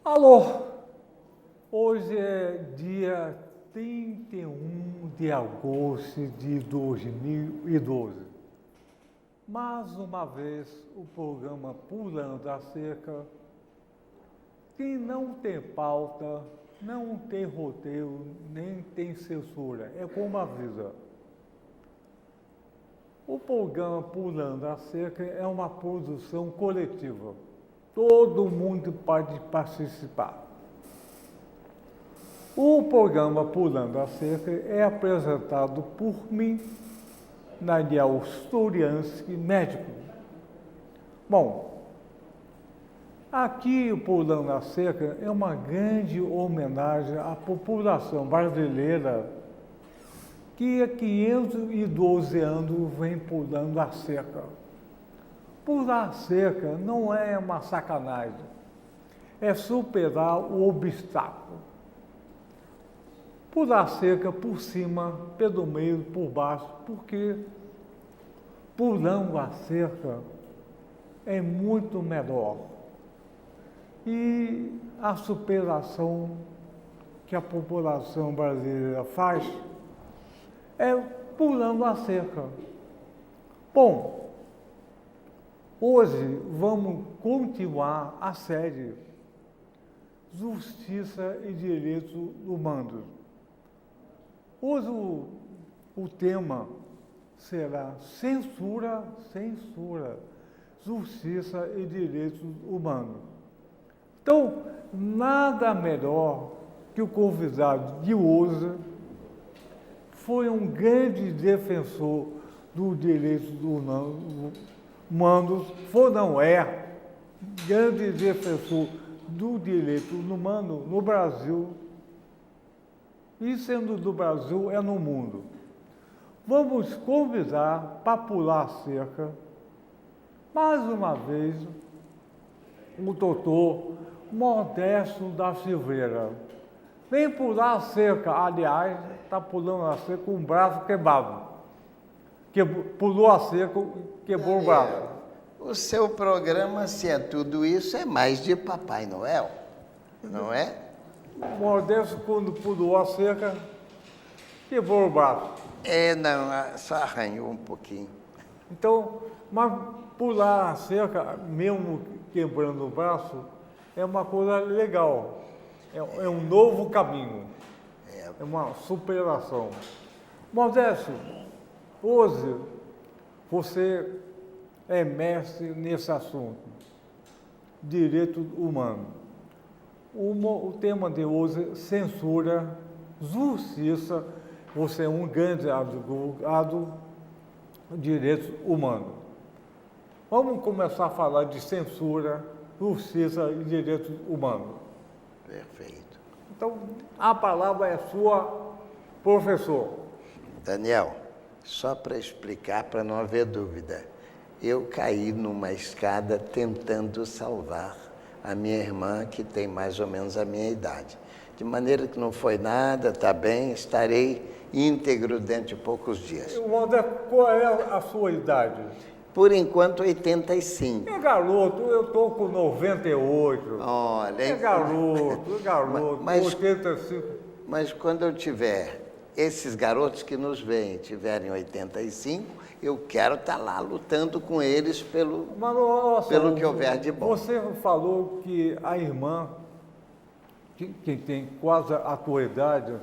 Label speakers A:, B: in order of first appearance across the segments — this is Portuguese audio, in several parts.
A: Alô, hoje é dia 31 de agosto de 2012. Mais uma vez, o programa Pulando a Cerca, que não tem pauta, não tem roteiro, nem tem censura, é como a vida. O programa Pulando a Cerca é uma produção coletiva. Todo mundo pode participar. O programa Pulando a Cerca é apresentado por mim, Daniel Storianski, médico. Bom, aqui o Pulando a Cerca é uma grande homenagem à população brasileira que há 512 anos vem pulando a cerca. Pular a cerca não é uma sacanagem, é superar o obstáculo. Pular a cerca por cima, pelo meio, por baixo, porque pulando a cerca é muito melhor. E a superação que a população brasileira faz é pulando a cerca. Bom, hoje vamos continuar a série Justiça e Direitos Humanos. Hoje o tema será censura, justiça e direitos humanos. Então, nada melhor que o convidado de hoje foi um grande defensor dos direitos humanos, grande defensor do direito humano no Brasil, e sendo do Brasil, é no mundo. Vamos convidar para pular a cerca, mais uma vez, o doutor Modesto da Silveira. Vem pular a cerca, aliás, está pulando a cerca com o braço quebrado. Pulou a cerca, quebrou o braço.
B: O seu programa, se é tudo isso, é mais de Papai Noel, não é?
A: O Modesto, quando pulou a cerca, quebrou o braço.
B: Não, só arranhou um pouquinho.
A: Então, mas pular a cerca, mesmo quebrando o braço, é uma coisa legal. É um novo caminho. É uma superação. Modesto, hoje você é mestre nesse assunto, direito humano. O tema de hoje é censura, justiça. Você é um grande advogado de direitos humanos. Vamos começar a falar de censura, justiça e direitos humanos.
B: Perfeito.
A: Então, a palavra é sua, professor.
B: Daniel, só para explicar, para não haver dúvida, eu caí numa escada tentando salvar a minha irmã, que tem mais ou menos a minha idade. De maneira que não foi nada, está bem, estarei íntegro dentro de poucos dias.
A: Qual é a sua idade?
B: Por enquanto, 85.
A: É garoto, eu estou com 98.
B: Olha,
A: é garoto,
B: mas
A: 85.
B: Mas quando eu tiver, esses garotos que nos veem tiverem 85, eu quero estar lá lutando com eles pelo que houver de bom.
A: Você falou que a irmã, que tem quase a tua idade,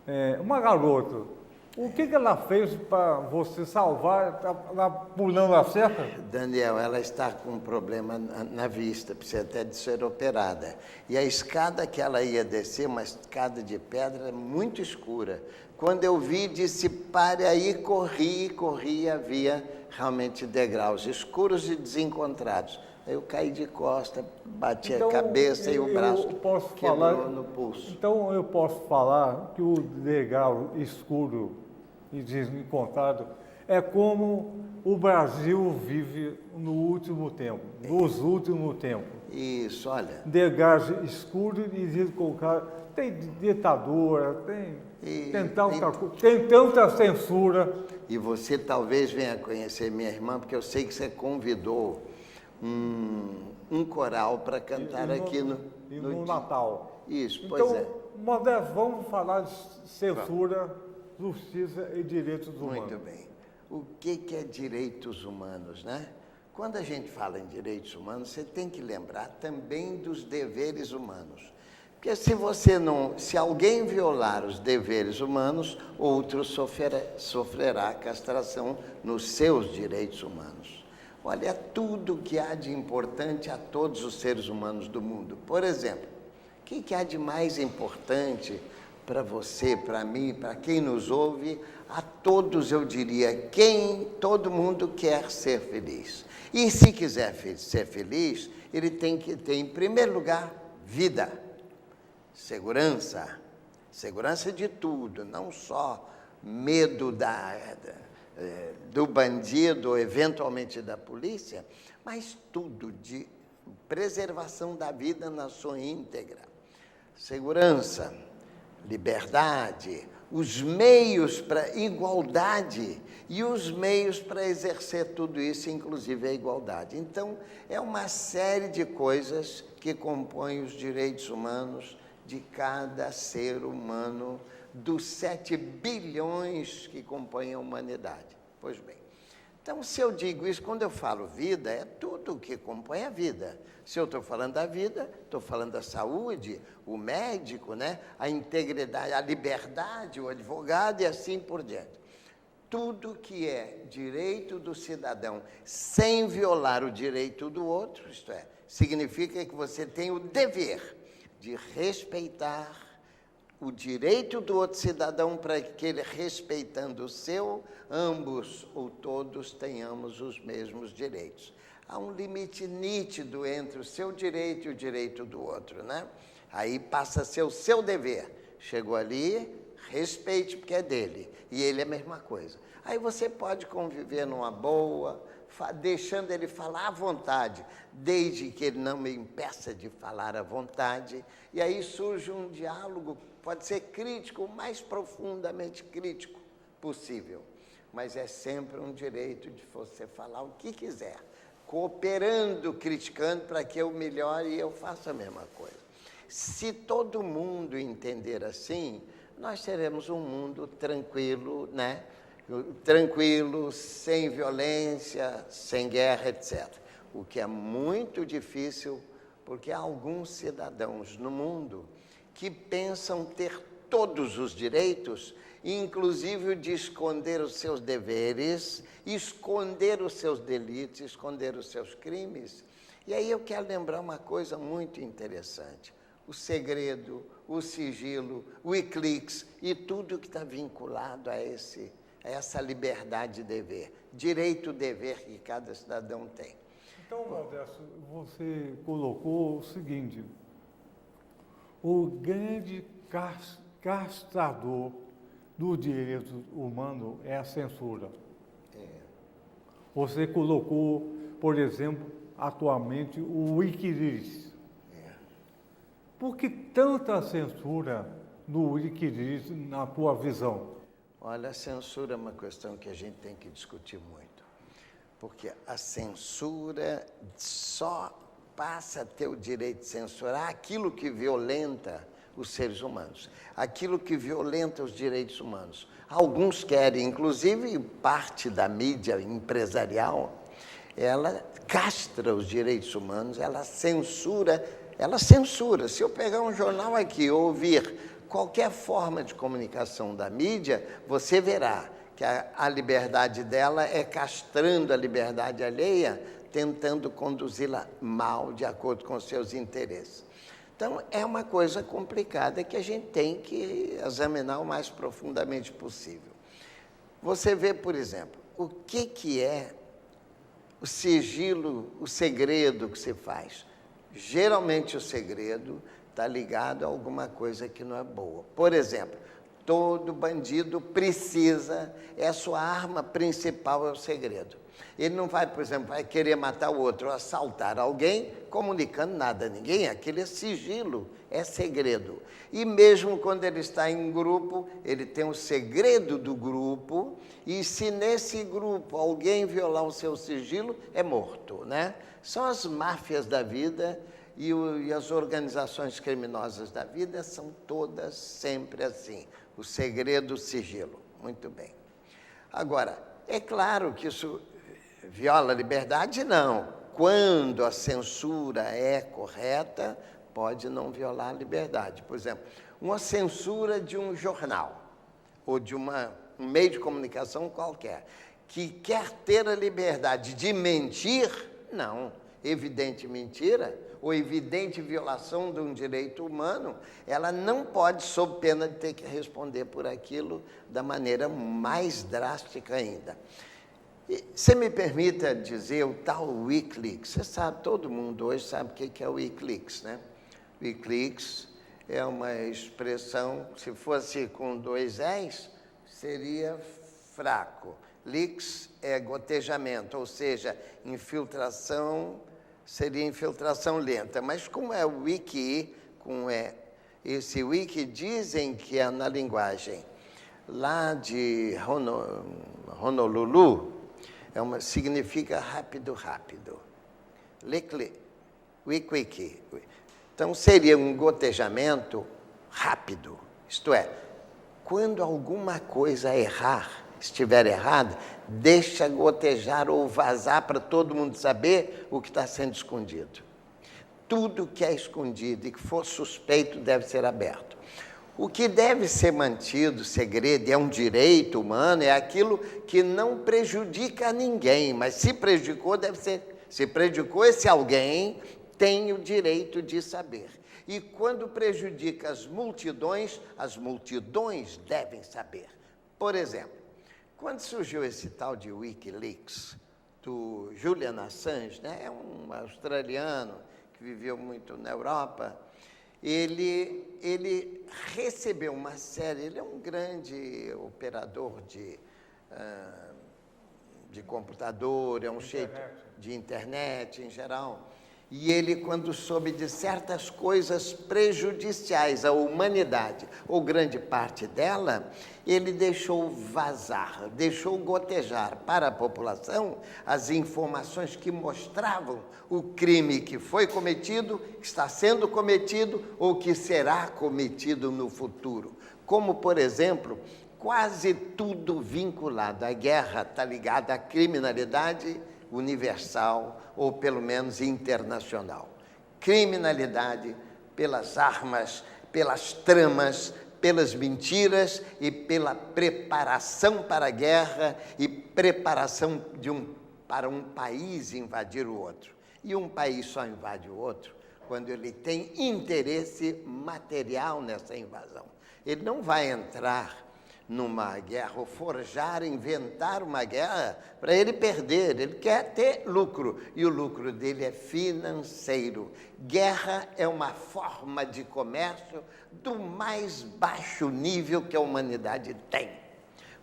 A: é uma garota. O que ela fez para você salvar, ela pulando a cerca?
B: Daniel, ela está com um problema na vista, precisa até de ser operada. E a escada que ela ia descer, uma escada de pedra muito escura. Quando eu vi, disse, pare aí, corri, havia realmente degraus escuros e desencontrados. Eu caí de costa, bati a cabeça e o braço quebrou no pulso.
A: Então eu posso falar que o degrau escuro e desencontrado é como o Brasil vive no último tempo, nos últimos tempos.
B: Isso, olha.
A: Degrau escuro e desencontrado. Tem ditadura, tem tanta censura.
B: E você talvez venha conhecer minha irmã, porque eu sei que você convidou um coral para cantar aqui no
A: Natal.
B: Isso,
A: então,
B: pois é.
A: Modesto, vamos falar de censura, justiça e direitos humanos.
B: Muito bem. O que é direitos humanos, né? Quando a gente fala em direitos humanos, você tem que lembrar também dos deveres humanos. Porque se alguém violar os deveres humanos, outro sofrerá castração nos seus direitos humanos. Olha tudo que há de importante a todos os seres humanos do mundo. Por exemplo, o que há de mais importante para você, para mim, para quem nos ouve? A todos eu diria, todo mundo quer ser feliz. E se quiser ser feliz, ele tem que ter, em primeiro lugar, vida, segurança de tudo, não só medo do bandido ou eventualmente da polícia, mas tudo, de preservação da vida na sua íntegra. Segurança, liberdade, os meios para igualdade e os meios para exercer tudo isso, inclusive a igualdade. Então, é uma série de coisas que compõem os direitos humanos de cada ser humano dos 7 bilhões que compõem a humanidade. Pois bem, então, se eu digo isso, quando eu falo vida, é tudo o que compõe a vida. Se eu estou falando da vida, estou falando da saúde, o médico, né? A integridade, a liberdade, o advogado e assim por diante. Tudo que é direito do cidadão sem violar o direito do outro, isto é, significa que você tem o dever de respeitar o direito do outro cidadão para que ele, respeitando o seu, ambos ou todos tenhamos os mesmos direitos. Há um limite nítido entre o seu direito e o direito do outro, né? Aí passa a ser o seu dever. Chegou ali, respeite porque é dele, e ele é a mesma coisa. Aí você pode conviver numa boa, deixando ele falar à vontade, desde que ele não me impeça de falar à vontade, e aí surge um diálogo, pode ser crítico, o mais profundamente crítico possível, mas é sempre um direito de você falar o que quiser, cooperando, criticando para que eu melhore e eu faça a mesma coisa. Se todo mundo entender assim, nós teremos um mundo tranquilo, né? Tranquilo, sem violência, sem guerra, etc. O que é muito difícil, porque há alguns cidadãos no mundo que pensam ter todos os direitos, inclusive o de esconder os seus deveres, esconder os seus delitos, esconder os seus crimes. E aí eu quero lembrar uma coisa muito interessante. O segredo, o sigilo, o eclix e tudo que está vinculado a essa liberdade de dever, direito e dever que cada cidadão tem.
A: Então, Modesto, você colocou o seguinte: o grande castrador do direito humano é a censura. Você colocou, por exemplo, atualmente o Wikileaks. Por que tanta censura no Wikileaks, na tua visão?
B: Olha, a censura é uma questão que a gente tem que discutir muito, porque a censura só passa a ter o direito de censurar aquilo que violenta os seres humanos, aquilo que violenta os direitos humanos. Alguns querem, inclusive parte da mídia empresarial, ela castra os direitos humanos, ela censura. Se eu pegar um jornal aqui ou ouvir qualquer forma de comunicação da mídia, você verá que a liberdade dela é castrando a liberdade alheia, tentando conduzi-la mal, de acordo com os seus interesses. Então, é uma coisa complicada que a gente tem que examinar o mais profundamente possível. Você vê, por exemplo, o que é o sigilo, o segredo que se faz. Geralmente o segredo está ligado a alguma coisa que não é boa. Por exemplo, Todo bandido precisa, é a sua arma principal, é o segredo. Ele não vai, por exemplo, vai querer matar o outro, ou assaltar alguém, comunicando nada a ninguém. Aquilo é sigilo, é segredo. E mesmo quando ele está em grupo, ele tem o segredo do grupo, e se nesse grupo alguém violar o seu sigilo, é morto, né? São as máfias da vida e as organizações criminosas da vida são todas sempre assim. O segredo, o sigilo. Muito bem. Agora, é claro que isso viola a liberdade? Não. Quando a censura é correta, pode não violar a liberdade. Por exemplo, uma censura de um jornal ou de um meio de comunicação qualquer, que quer ter a liberdade de mentir, não. Evidente mentira ou evidente violação de um direito humano, ela não pode, sob pena de ter que responder por aquilo da maneira mais drástica ainda. Você me permita dizer o tal Wikileaks. Você sabe, todo mundo hoje sabe o que é o Wikileaks, né? Wikileaks é uma expressão, se fosse com 2 L's, seria fraco. Leaks é gotejamento, ou seja, infiltração, seria infiltração lenta. Mas como é wiki, esse wiki dizem que é na linguagem lá de Honolulu, significa rápido, rápido. Wiki. Então, seria um gotejamento rápido. Isto é, quando alguma coisa estiver errada, deixa gotejar ou vazar para todo mundo saber o que está sendo escondido. Tudo que é escondido e que for suspeito deve ser aberto. O que deve ser mantido segredo, é um direito humano, é aquilo que não prejudica a ninguém, mas se prejudicou, se prejudicou, esse alguém tem o direito de saber. E quando prejudica as multidões devem saber. Por exemplo, quando surgiu esse tal de Wikileaks, do Julian Assange, né? É um australiano que viveu muito na Europa, ele recebeu uma série, ele é um grande operador de computador, é um jeito de internet em geral. E ele, quando soube de certas coisas prejudiciais à humanidade, ou grande parte dela, ele deixou vazar, deixou gotejar para a população as informações que mostravam o crime que foi cometido, está sendo cometido ou que será cometido no futuro. Como, por exemplo, quase tudo vinculado à guerra está ligado à criminalidade universal ou pelo menos internacional. Criminalidade pelas armas, pelas tramas, pelas mentiras e pela preparação para a guerra e preparação para um país invadir o outro. E um país só invade o outro quando ele tem interesse material nessa invasão. Ele não vai entrar numa guerra, ou forjar, inventar uma guerra para ele perder. Ele quer ter lucro, e o lucro dele é financeiro. Guerra é uma forma de comércio do mais baixo nível que a humanidade tem.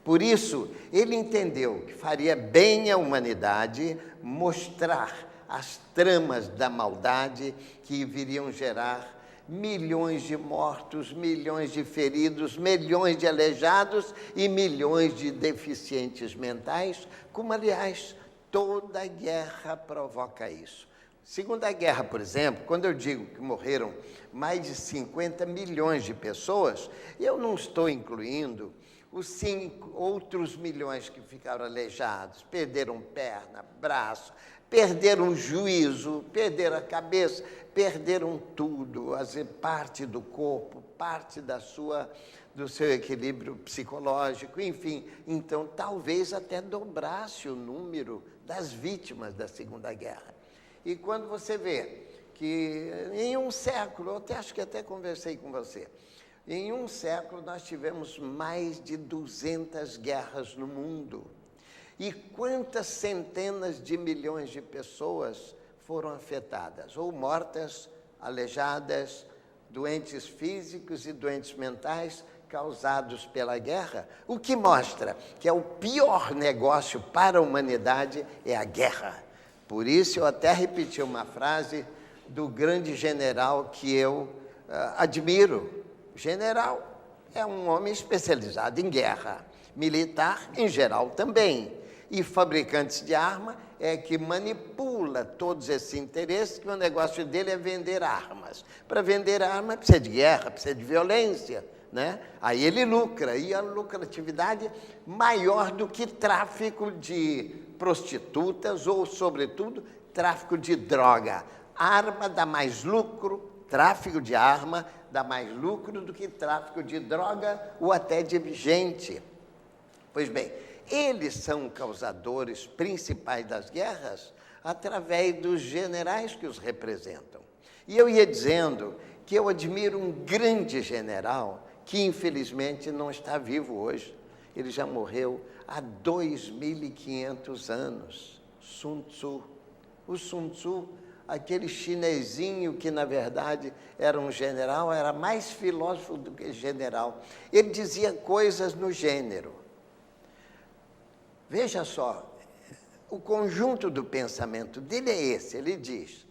B: Por isso, ele entendeu que faria bem à humanidade mostrar as tramas da maldade que viriam gerar milhões de mortos, milhões de feridos, milhões de aleijados e milhões de deficientes mentais, como, aliás, toda guerra provoca isso. Segunda Guerra, por exemplo, quando eu digo que morreram mais de 50 milhões de pessoas, eu não estou incluindo os 5 outros milhões que ficaram aleijados, perderam perna, braço, perderam juízo, perderam a cabeça, perderam tudo, parte do corpo, parte do seu equilíbrio psicológico, enfim. Então, talvez até dobrasse o número das vítimas da Segunda Guerra. E quando você vê que em um século, eu acho que até conversei com você, em um século nós tivemos mais de 200 guerras no mundo. E quantas centenas de milhões de pessoas foram afetadas, ou mortas, aleijadas, doentes físicos e doentes mentais, causados pela guerra, o que mostra que é o pior negócio para a humanidade é a guerra. Por isso eu até repeti uma frase do grande general que eu admiro. General é um homem especializado em guerra, militar em geral também, e fabricantes de arma é que manipula todos esses interesses, que o negócio dele é vender armas. Para vender arma precisa de guerra, precisa de violência, né? Aí ele lucra, e a lucratividade maior do que tráfico de prostitutas ou, sobretudo, tráfico de droga. Arma dá mais lucro, tráfico de arma dá mais lucro do que tráfico de droga ou até de gente. Pois bem, eles são causadores principais das guerras através dos generais que os representam. E eu ia dizendo que eu admiro um grande general que, infelizmente, não está vivo hoje. Ele já morreu há 2.500 anos. Sun Tzu. O Sun Tzu, aquele chinesinho que, na verdade, era um general, era mais filósofo do que general. Ele dizia coisas no gênero. Veja só, o conjunto do pensamento dele é esse. Ele diz: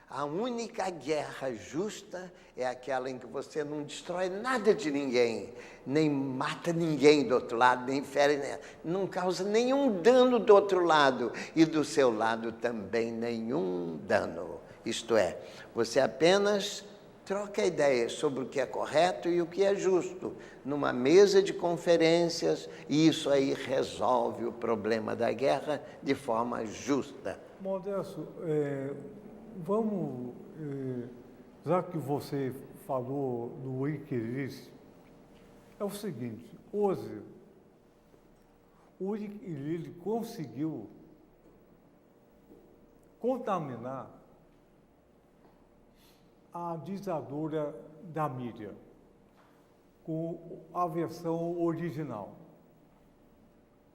B: a única guerra justa é aquela em que você não destrói nada de ninguém, nem mata ninguém do outro lado, nem fere, não causa nenhum dano do outro lado, e do seu lado também nenhum dano. Isto é, você apenas troca ideias sobre o que é correto e o que é justo, numa mesa de conferências, e isso aí resolve o problema da guerra de forma justa.
A: Modesto, vamos, já que você falou do Wikileaks, é o seguinte: hoje, o Wikileaks conseguiu contaminar a ditadura da mídia com a versão original.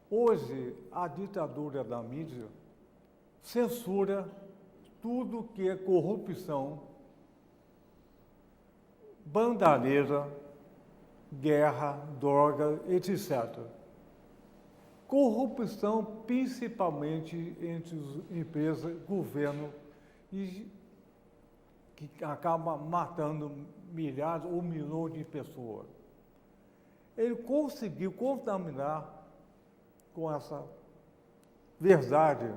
A: Hoje, a ditadura da mídia censura tudo que é corrupção, bandareira, guerra, droga, etc. Corrupção principalmente entre as empresas, governo, e que acaba matando milhares ou milhões de pessoas. Ele conseguiu contaminar com essa verdade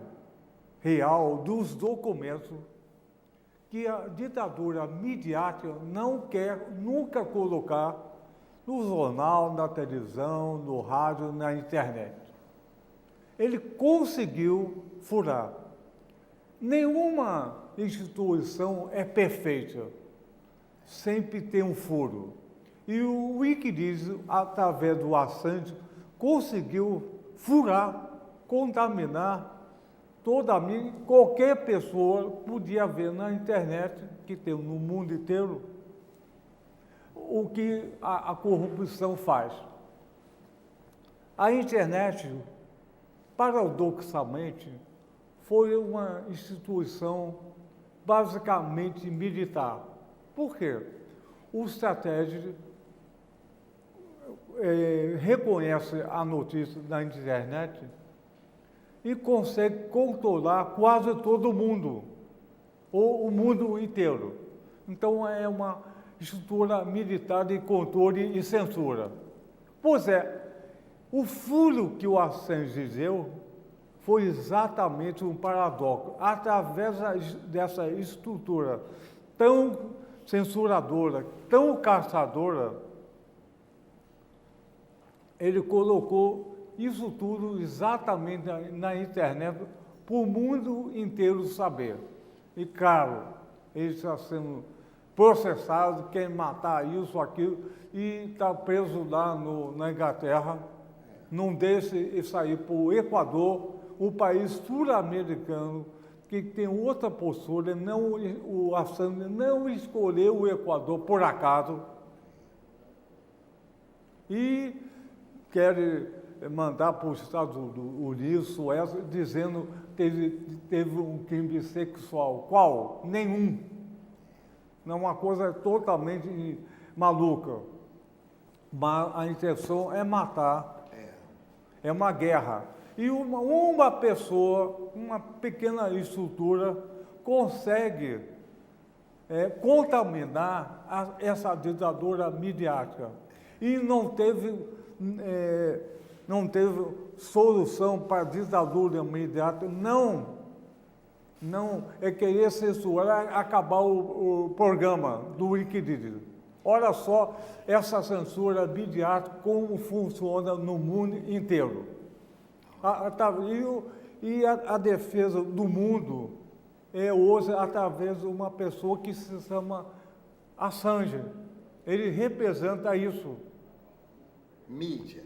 A: real dos documentos que a ditadura midiática não quer nunca colocar no jornal, na televisão, no rádio, na internet. Ele conseguiu furar. Nenhuma instituição é perfeita, sempre tem um furo. E o Wikileaks, através do Assange, conseguiu furar, contaminar toda a mídia. Qualquer pessoa podia ver na internet, que tem no mundo inteiro, o que a corrupção faz. A internet, paradoxalmente, foi uma instituição basicamente militar. Por quê? O satélite reconhece a notícia na internet e consegue controlar quase todo mundo, ou o mundo inteiro. Então, é uma estrutura militar de controle e censura. Pois é, o furo que o Assange deu foi exatamente um paradoxo. Através dessa estrutura tão censuradora, tão caçadora, ele colocou isso tudo exatamente na internet para o mundo inteiro saber. E, claro, ele está sendo processado, quer matar isso, aquilo, e está preso lá na Inglaterra. Não deixa ele sair para o Equador, um país sul-americano que tem outra postura. Não, o Assange não escolheu o Equador por acaso e quer mandar para os Estados Unidos, Suécia, dizendo que teve um crime sexual. Qual? Nenhum. Não, uma coisa totalmente maluca. mas a intenção é matar, é uma guerra. E uma pessoa, uma pequena estrutura, consegue contaminar essa ditadura midiática. E não teve solução para a ditadura midiática, não é querer censurar, acabar o programa do Wikileaks. Olha só essa censura midiática, como funciona no mundo inteiro. A defesa do mundo é hoje através de uma pessoa que se chama Assange. Ele representa isso.
B: Mídia.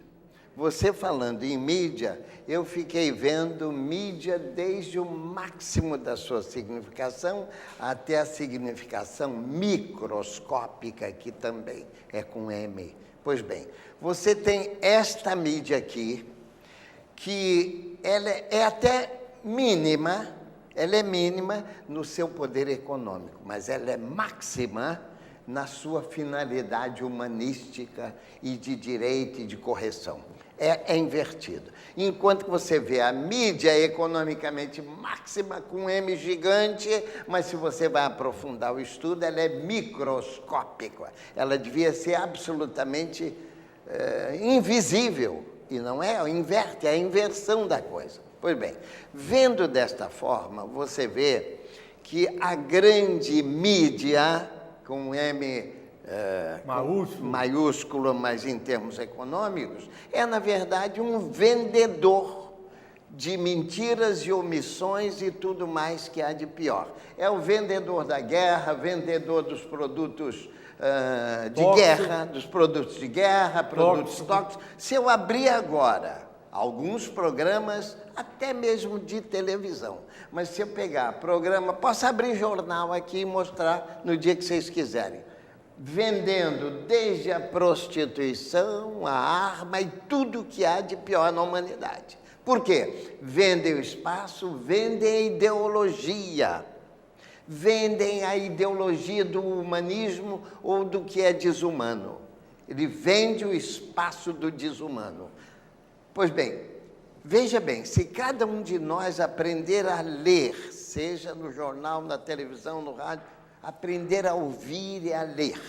B: Você falando em mídia, eu fiquei vendo mídia desde o máximo da sua significação até a significação microscópica, que também é com M. Pois bem, você tem esta mídia aqui, que ela é até mínima, ela é mínima no seu poder econômico, mas ela é máxima na sua finalidade humanística e de direito e de correção. É invertido. Enquanto que você vê a mídia economicamente máxima com M gigante, mas se você vai aprofundar o estudo, ela é microscópica. Ela devia ser absolutamente invisível. E não é, inverte, é a inversão da coisa. Pois bem, vendo desta forma, você vê que a grande mídia, com M maiúsculo, mas em termos econômicos, é, na verdade, um vendedor de mentiras e omissões e tudo mais que há de pior. É o vendedor da guerra, vendedor dos produtos de guerra, dos produtos de guerra, produtos tóxicos. Se eu abrir agora alguns programas, até mesmo de televisão, mas se eu pegar programa, posso abrir jornal aqui e mostrar no dia que vocês quiserem, vendendo desde a prostituição, a arma e tudo que há de pior na humanidade. Por quê? Vendem o espaço, vendem a ideologia. Vendem a ideologia do humanismo ou do que é desumano. Ele vende o espaço do desumano. Pois bem, veja bem, se cada um de nós aprender a ler, seja no jornal, na televisão, no rádio, aprender a ouvir e a ler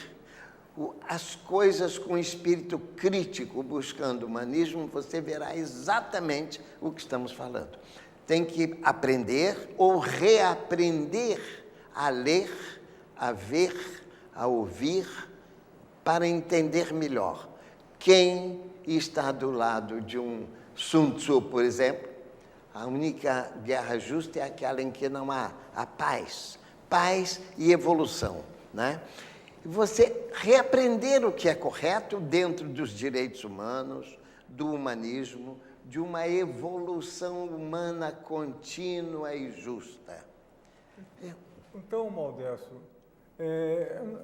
B: as coisas com espírito crítico, buscando o humanismo, você verá exatamente o que estamos falando. Tem que aprender ou reaprender a ler, a ver, a ouvir, para entender melhor quem está do lado de um Sun Tzu, por exemplo. A única guerra justa é aquela em que não há a paz e evolução, né? Você reaprender o que é correto dentro dos direitos humanos, do humanismo, de uma evolução humana contínua e justa.
A: Então, Modesto,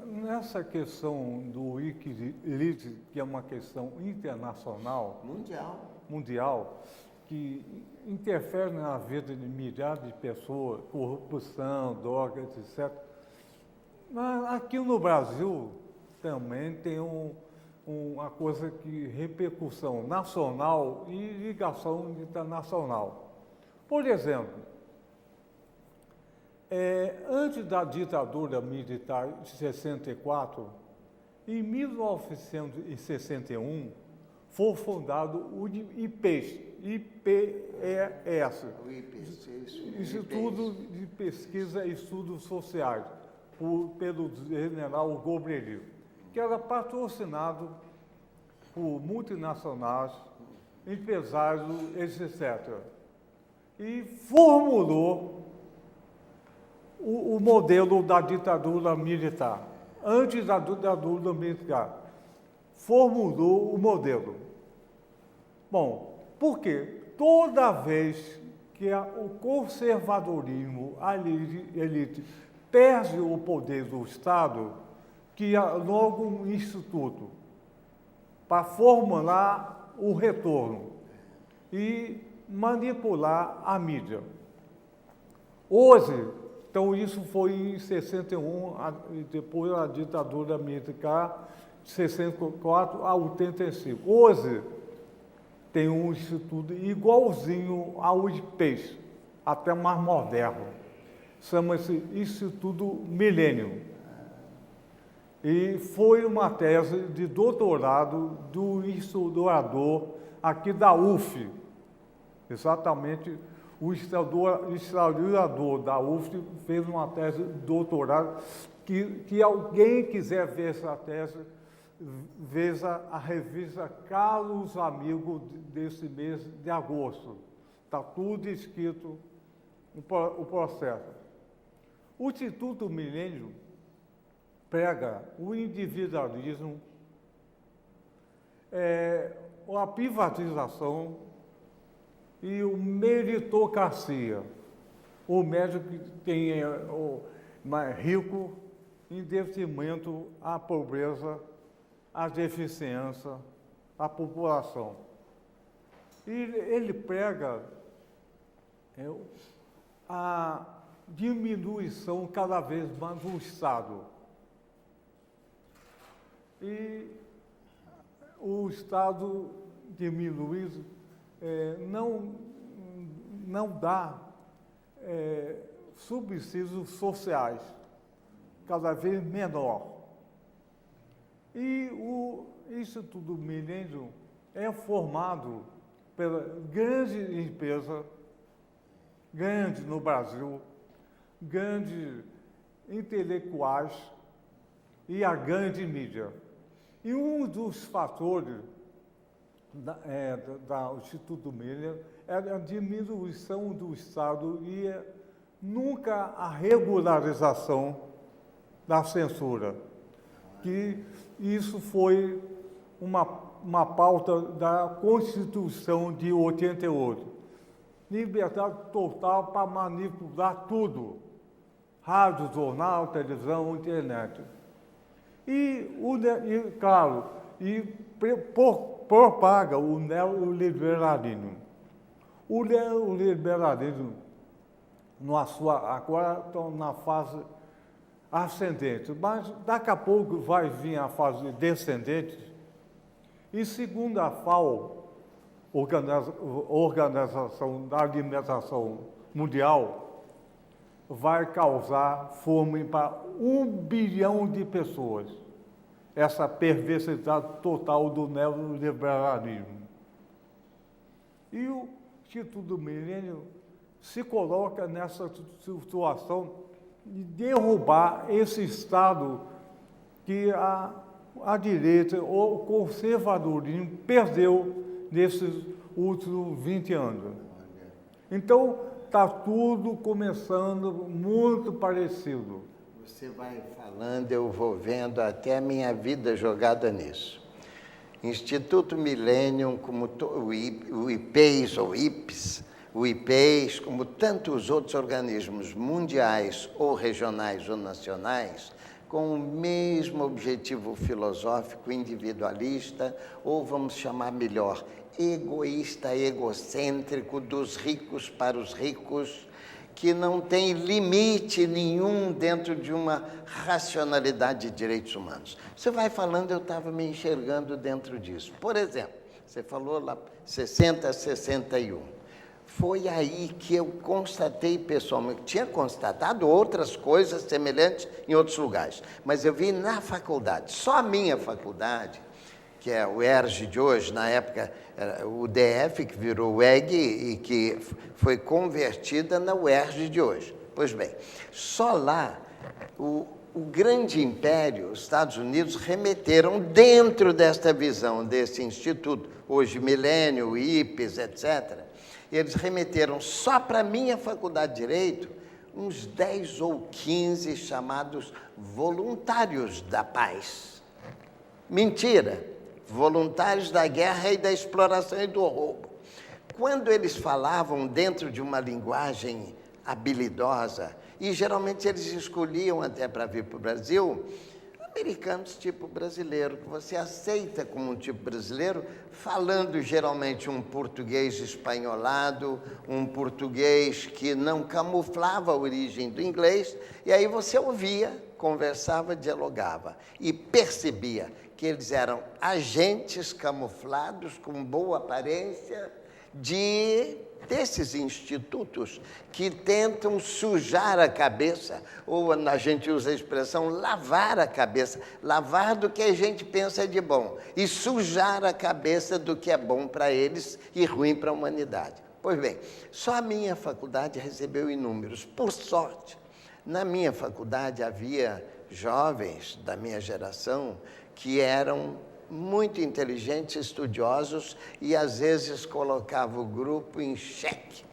A: nessa questão do Wikileaks, que é uma questão internacional, mundial, que interfere na vida de milhares de pessoas, corrupção, drogas, etc. Mas aqui no Brasil também tem uma coisa que repercussão nacional e ligação internacional. Por exemplo, antes da ditadura militar de 64, em 1961, foi fundado o IPES, Instituto de Pesquisa e Estudos Sociais, pelo general Gobrerio, que era patrocinado por multinacionais, empresários, etc. E formulou o modelo da ditadura militar. Antes da ditadura militar, formulou o modelo. Bom, por quê? Toda vez que o conservadorismo, a elite, perde o poder do Estado, cria logo um instituto para formular o retorno e manipular a mídia. Hoje, então isso foi em 61, depois da ditadura militar, 64 a 85. Hoje, tem um instituto igualzinho ao IPES, até mais moderno. Chama-se Instituto Milênio. E foi uma tese de doutorado do historiador aqui da UF. Exatamente, o historiador da UF fez uma tese de doutorado. Que alguém quiser ver essa tese, veja a revista Caros Amigos desse mês de agosto. Está tudo escrito o processo. O Instituto Milênio prega o individualismo, a privatização e o meritocracia. O médico que tem o mais rico em detrimento à pobreza, à deficiência, à população. E ele prega a diminuição cada vez mais do Estado. E o Estado diminuído não dá subsídios sociais, cada vez menor. E o Instituto Milênio é formado pela grande empresa, grande no Brasil, grandes intelectuais e a grande mídia. E um dos fatores do Instituto Milênio é a diminuição do Estado e nunca a regularização da censura, que isso foi uma pauta da Constituição de 88. Liberdade total para manipular tudo, rádio, jornal, televisão, internet. Propaga o neoliberalismo. O neoliberalismo, agora está na fase ascendente, mas daqui a pouco vai vir a fase descendente. E segundo a FAO, Organização da Alimentação Mundial, vai causar fome para 1 bilhão de pessoas. Essa perversidade total do neoliberalismo. E o Instituto Milênio se coloca nessa situação de derrubar esse Estado que a direita, o conservadorismo, perdeu nesses últimos 20 anos. Então, está tudo começando muito parecido.
B: Você vai falando, eu vou vendo até a minha vida jogada nisso. Instituto Millennium, como o IPES ou IPES, o IPES, como tantos outros organismos mundiais ou regionais ou nacionais, com o mesmo objetivo filosófico individualista, ou vamos chamar melhor, egoísta, egocêntrico, dos ricos para os ricos, que não tem limite nenhum dentro de uma racionalidade de direitos humanos. Você vai falando, eu estava me enxergando dentro disso. Por exemplo, você falou lá 60, 61. Foi aí que eu constatei pessoalmente, tinha constatado outras coisas semelhantes em outros lugares, mas eu vi na faculdade, só a minha faculdade, que é o ERJ de hoje, na época o DF, que virou o EG e que foi convertida na UERJ de hoje. Pois bem, só lá o grande império, os Estados Unidos, remeteram dentro desta visão desse instituto, hoje Milênio, IPES, etc., eles remeteram só para a minha faculdade de Direito uns 10 ou 15 chamados voluntários da paz. Mentira! Voluntários da guerra e da exploração e do roubo. Quando eles falavam dentro de uma linguagem habilidosa, e geralmente eles escolhiam até para vir para o Brasil, americanos tipo brasileiro, que você aceita como um tipo brasileiro, falando geralmente um português espanholado, um português que não camuflava a origem do inglês, e aí você ouvia conversava, dialogava e percebia que eles eram agentes camuflados com boa aparência desses institutos que tentam sujar a cabeça, ou a gente usa a expressão lavar a cabeça, lavar do que a gente pensa de bom e sujar a cabeça do que é bom para eles e ruim para a humanidade. Pois bem, só a minha faculdade recebeu inúmeros. Por sorte, na minha faculdade havia jovens da minha geração que eram muito inteligentes, estudiosos e às vezes colocavam o grupo em xeque.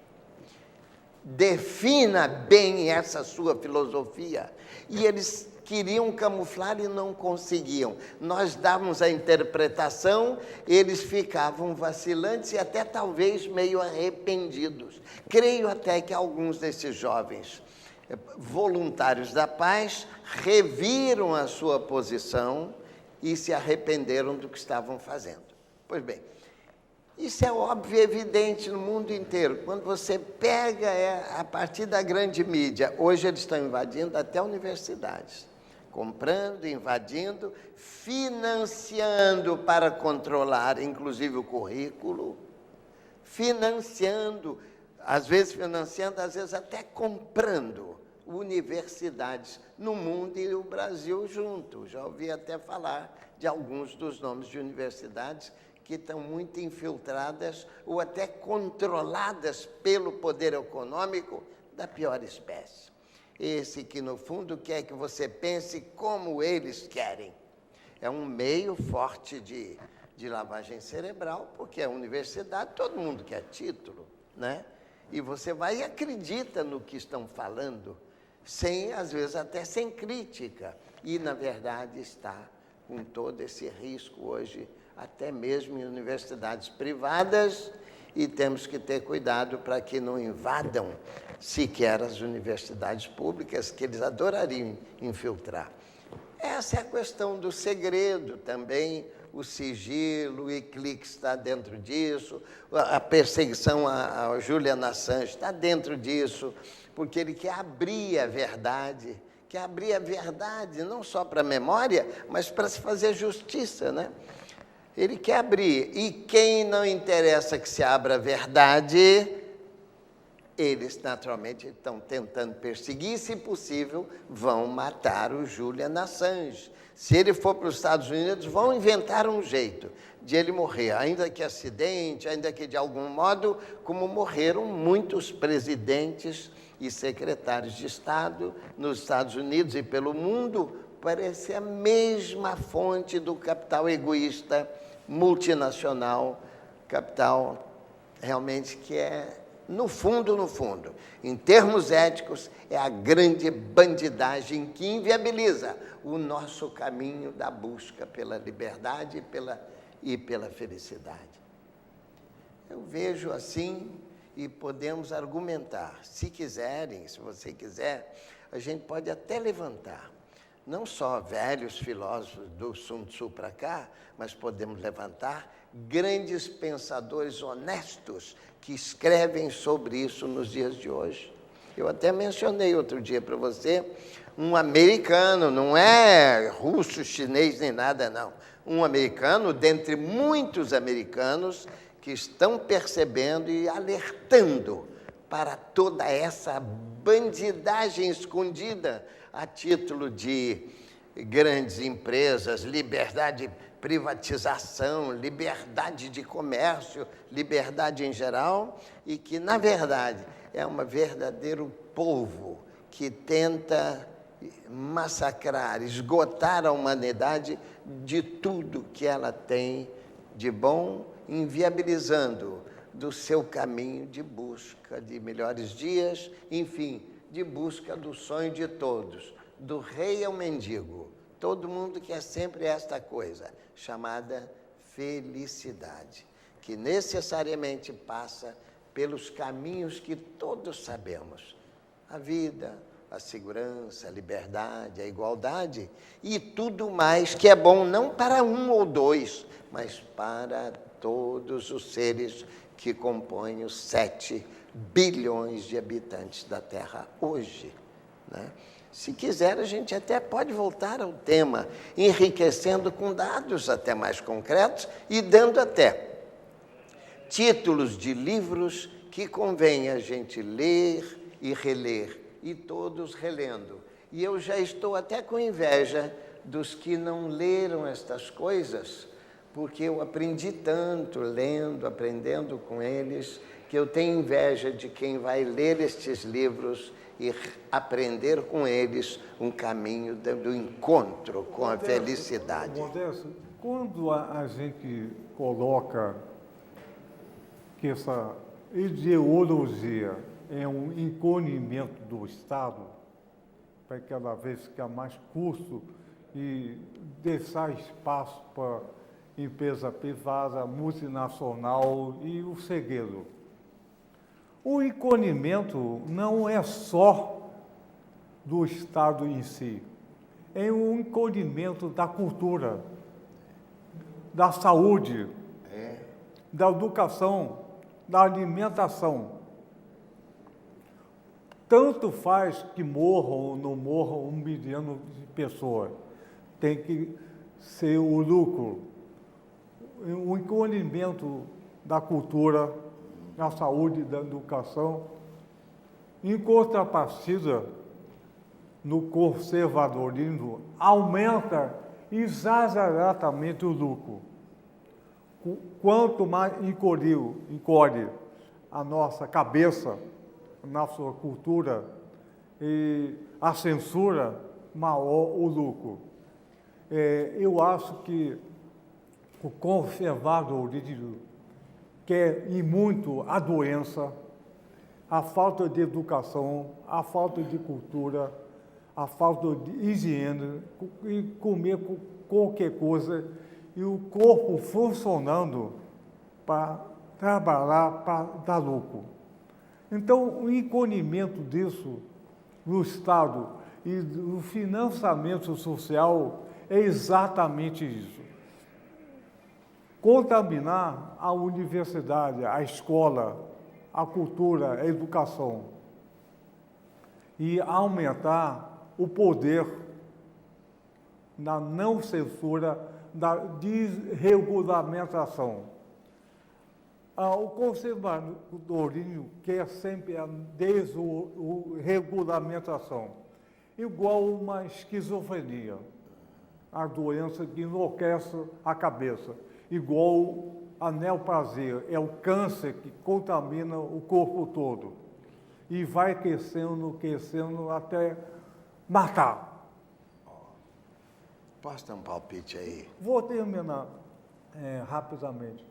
B: Defina bem essa sua filosofia. E eles queriam camuflar e não conseguiam. Nós dávamos a interpretação, eles ficavam vacilantes e até talvez meio arrependidos. Creio até que alguns desses jovens voluntários da paz reviram a sua posição e se arrependeram do que estavam fazendo. Pois bem, isso é óbvio e evidente no mundo inteiro. Quando você pega a partir da grande mídia, hoje eles estão invadindo até universidades, comprando, invadindo, financiando para controlar, inclusive, o currículo, financiando, às vezes até comprando universidades no mundo e o Brasil junto. Já ouvi até falar de alguns dos nomes de universidades que estão muito infiltradas ou até controladas pelo poder econômico da pior espécie. Esse que, no fundo, quer que você pense como eles querem. É um meio forte de lavagem cerebral, porque a universidade, todo mundo quer título, né? E você vai e acredita no que estão falando, às vezes até sem crítica. E, na verdade, está com todo esse risco hoje, até mesmo em universidades privadas, e temos que ter cuidado para que não invadam sequer as universidades públicas, que eles adorariam infiltrar. Essa é a questão do segredo também, o sigilo, o Wikileaks está dentro disso, a perseguição a Julian Assange está dentro disso, porque ele quer abrir a verdade, não só para a memória, mas para se fazer justiça, né? Ele quer abrir, e quem não interessa que se abra a verdade, eles naturalmente estão tentando perseguir, se possível, vão matar o Julian Assange. Se ele for para os Estados Unidos, vão inventar um jeito de ele morrer, ainda que acidente, ainda que de algum modo, como morreram muitos presidentes e secretários de Estado nos Estados Unidos e pelo mundo, parece a mesma fonte do capital egoísta, multinacional, capital realmente que é, no fundo, em termos éticos, é a grande bandidagem que inviabiliza o nosso caminho da busca pela liberdade e pela felicidade. Eu vejo assim, e podemos argumentar. Se quiserem, se você quiser, a gente pode até levantar, não só velhos filósofos do Sun Tzu para cá, mas podemos levantar grandes pensadores honestos que escrevem sobre isso nos dias de hoje. Eu até mencionei outro dia para você um americano, não é russo, chinês, nem nada, não. Um americano, dentre muitos americanos, que estão percebendo e alertando para toda essa bandidagem escondida a título de grandes empresas, liberdade de privatização, liberdade de comércio, liberdade em geral, e que, na verdade, é um verdadeiro polvo que tenta massacrar, esgotar a humanidade de tudo que ela tem de bom, inviabilizando do seu caminho de busca de melhores dias, enfim, de busca do sonho de todos, do rei ao mendigo. Todo mundo quer sempre esta coisa, chamada felicidade, que necessariamente passa pelos caminhos que todos sabemos. A vida, a segurança, a liberdade, a igualdade e tudo mais que é bom não para um ou dois, mas para todos os seres que compõem os 7 bilhões de habitantes da Terra hoje, né? Se quiser, a gente até pode voltar ao tema, enriquecendo com dados até mais concretos e dando até títulos de livros que convém a gente ler e reler, e todos relendo. E eu já estou até com inveja dos que não leram estas coisas, porque eu aprendi tanto lendo, aprendendo com eles, que eu tenho inveja de quem vai ler estes livros e aprender com eles um caminho do encontro com a felicidade.
A: Modesto, quando a gente coloca que essa ideologia é um encolhimento do Estado, para cada vez ficar mais custo e deixar espaço para empresa privada, multinacional e o segredo. O encolhimento não é só do Estado em si, é um encolhimento da cultura, da saúde, da educação, da alimentação. Tanto faz que morram ou não morram 1 milhão de pessoas. Tem que ser o lucro, o encolhimento da cultura, da saúde e da educação. Em contrapartida, no conservadorismo, aumenta exageradamente o lucro. Quanto mais encolhe a nossa cabeça, a nossa cultura e a censura, maior o lucro. Eu acho que o conservadorismo quer ir muito a doença, a falta de educação, a falta de cultura, a falta de higiene, e comer qualquer coisa, e o corpo funcionando para trabalhar, para dar lucro. Então, o encolhimento disso no Estado e no financiamento social é exatamente isso. Contaminar a universidade, a escola, a cultura, a educação e aumentar o poder da não censura, da desregulamentação. O conservadorismo quer sempre a desregulamentação, igual uma esquizofrenia, a doença que enlouquece a cabeça, igual a neoplasia, é o câncer que contamina o corpo todo e vai crescendo até matar.
B: Posso dar um palpite aí?
A: Vou terminar rapidamente.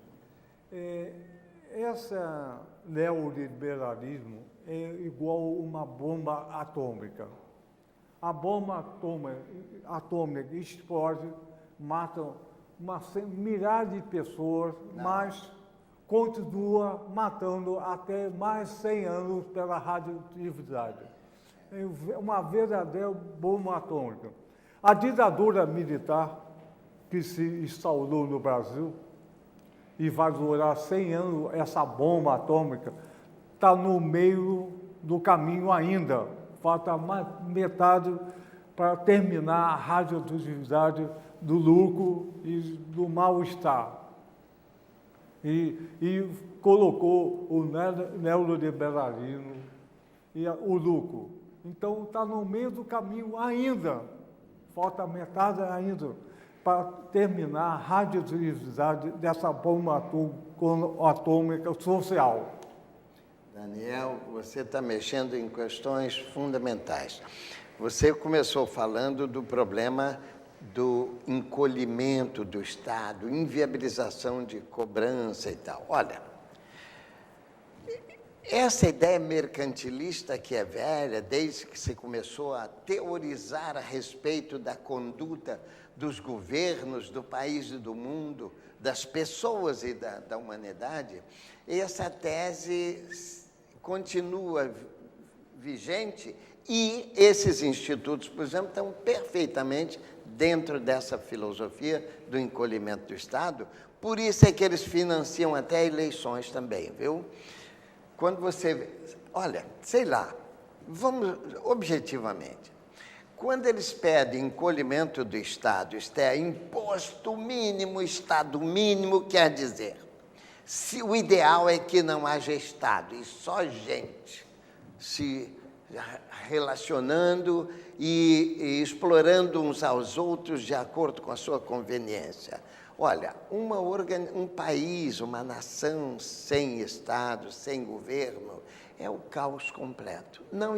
A: Esse neoliberalismo é igual uma bomba atômica. A bomba atômica explode, mata milhares de pessoas, mas continua matando até mais 100 anos pela radioatividade. É uma verdadeira bomba atômica. A ditadura militar que se instaurou no Brasil e vai durar 100 anos, essa bomba atômica, está no meio do caminho ainda. Falta mais metade para terminar a radioatividade do lucro e do mal-estar. E colocou o neoliberalismo e o lucro. Então, está no meio do caminho ainda. Falta metade ainda para terminar a radioatividade dessa bomba atômica social.
B: Daniel, você está mexendo em questões fundamentais. Você começou falando do problema do encolhimento do Estado, inviabilização de cobrança e tal. Olha, essa ideia mercantilista que é velha, desde que se começou a teorizar a respeito da conduta dos governos do país e do mundo, das pessoas e da humanidade, essa tese continua vigente e esses institutos, por exemplo, estão perfeitamente dentro dessa filosofia do encolhimento do Estado. Por isso é que eles financiam até eleições também, viu? Quando você... Olha, sei lá, vamos objetivamente. Quando eles pedem encolhimento do Estado, isto é, imposto mínimo, Estado mínimo, quer dizer, se o ideal é que não haja Estado, e só gente se relacionando e explorando uns aos outros de acordo com a sua conveniência. Olha, um país, uma nação sem Estado, sem governo, é o caos completo. Não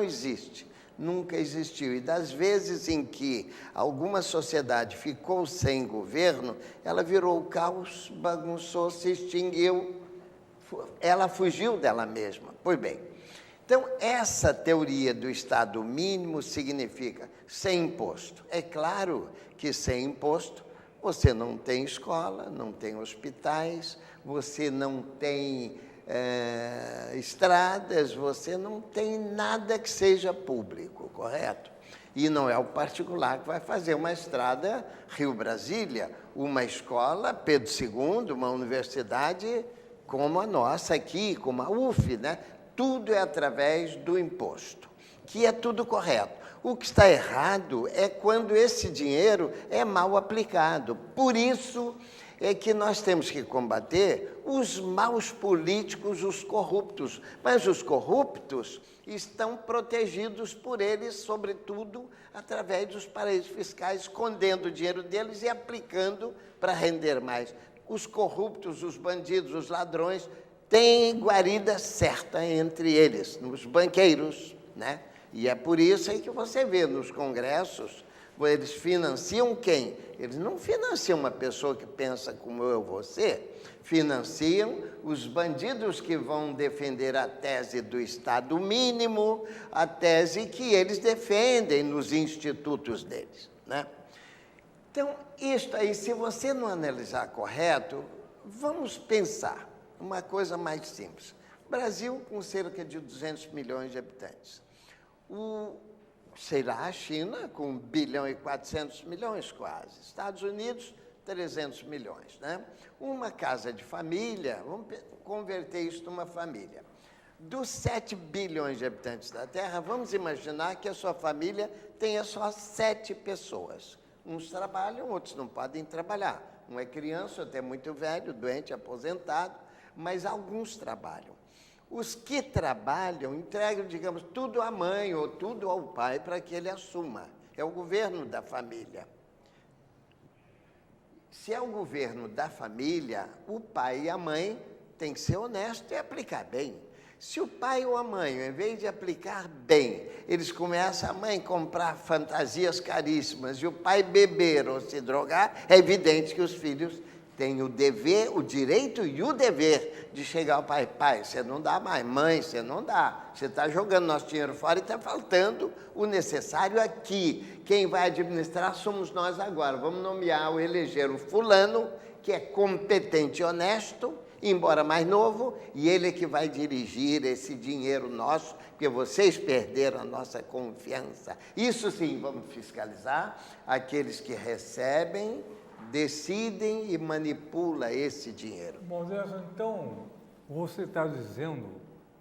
B: existe. Nunca existiu. E das vezes em que alguma sociedade ficou sem governo, ela virou o caos, bagunçou, se extinguiu, ela fugiu dela mesma. Pois bem, então essa teoria do Estado mínimo significa sem imposto. É claro que sem imposto você não tem escola, não tem hospitais, você não tem estradas, você não tem nada que seja público, correto? E não é o particular que vai fazer uma estrada Rio-Brasília, uma escola Pedro II, uma universidade como a nossa aqui, como a UF, né? Tudo é através do imposto, que é tudo correto. O que está errado é quando esse dinheiro é mal aplicado. Por isso é que nós temos que combater os maus políticos, os corruptos. Mas os corruptos estão protegidos por eles, sobretudo, através dos paraísos fiscais, escondendo o dinheiro deles e aplicando para render mais. Os corruptos, os bandidos, os ladrões, têm guarida certa entre eles, nos banqueiros, né? E é por isso aí que você vê nos congressos, eles financiam quem? Eles não financiam uma pessoa que pensa como eu, você. Financiam os bandidos que vão defender a tese do Estado mínimo, a tese que eles defendem nos institutos deles, né? Então, isto aí, se você não analisar correto, vamos pensar uma coisa mais simples. Brasil com cerca de 200 milhões de habitantes. Sei lá, a China, com 1 bilhão e 400 milhões quase. Estados Unidos, 300 milhões. Né? Uma casa de família, vamos converter isso numa família. Dos 7 bilhões de habitantes da Terra, vamos imaginar que a sua família tenha só 7 pessoas. Uns trabalham, outros não podem trabalhar. Um é criança, outro é muito velho, doente, aposentado, mas alguns trabalham. Os que trabalham entregam, digamos, tudo à mãe ou tudo ao pai para que ele assuma. É o governo da família. Se é o governo da família, o pai e a mãe têm que ser honestos e aplicar bem. Se o pai ou a mãe, ao invés de aplicar bem, eles começam a mãe comprar fantasias caríssimas e o pai beber ou se drogar, é evidente que os filhos têm o dever, o direito e o dever de chegar ao pai. Pai, você não dá mais. Mãe, você não dá. Você está jogando nosso dinheiro fora e está faltando o necessário aqui. Quem vai administrar somos nós agora. Vamos nomear ou eleger o fulano, que é competente e honesto, embora mais novo, e ele é que vai dirigir esse dinheiro nosso, porque vocês perderam a nossa confiança. Isso sim, vamos fiscalizar aqueles que recebem, decidem e manipulam esse dinheiro.
A: Modesto, então, você está dizendo,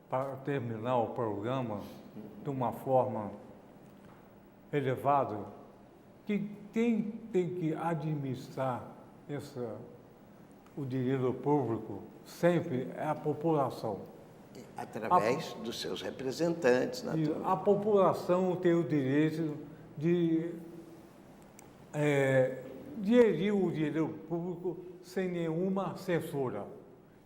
A: para terminar o programa de uma forma elevada, que quem tem que administrar o dinheiro público sempre é a população.
B: Através dos seus representantes, naturalmente.
A: A população tem o direito de gerir o dinheiro público sem nenhuma censura.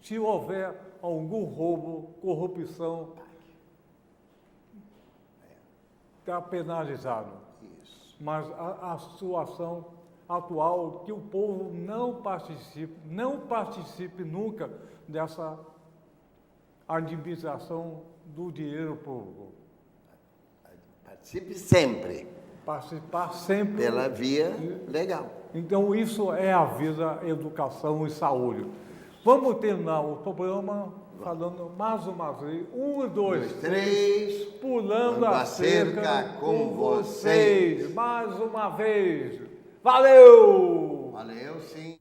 A: Se houver algum roubo, corrupção, está penalizado.
B: Isso.
A: Mas a situação atual que o povo não participe nunca dessa administração do dinheiro público.
B: Participe sempre.
A: Participar sempre.
B: Pela via legal.
A: Então, isso é a vida, educação e saúde. Vamos terminar o programa falando mais uma vez. 1, 2, 3, pulando a cerca com vocês. Mais uma vez. Valeu!
B: Valeu, sim.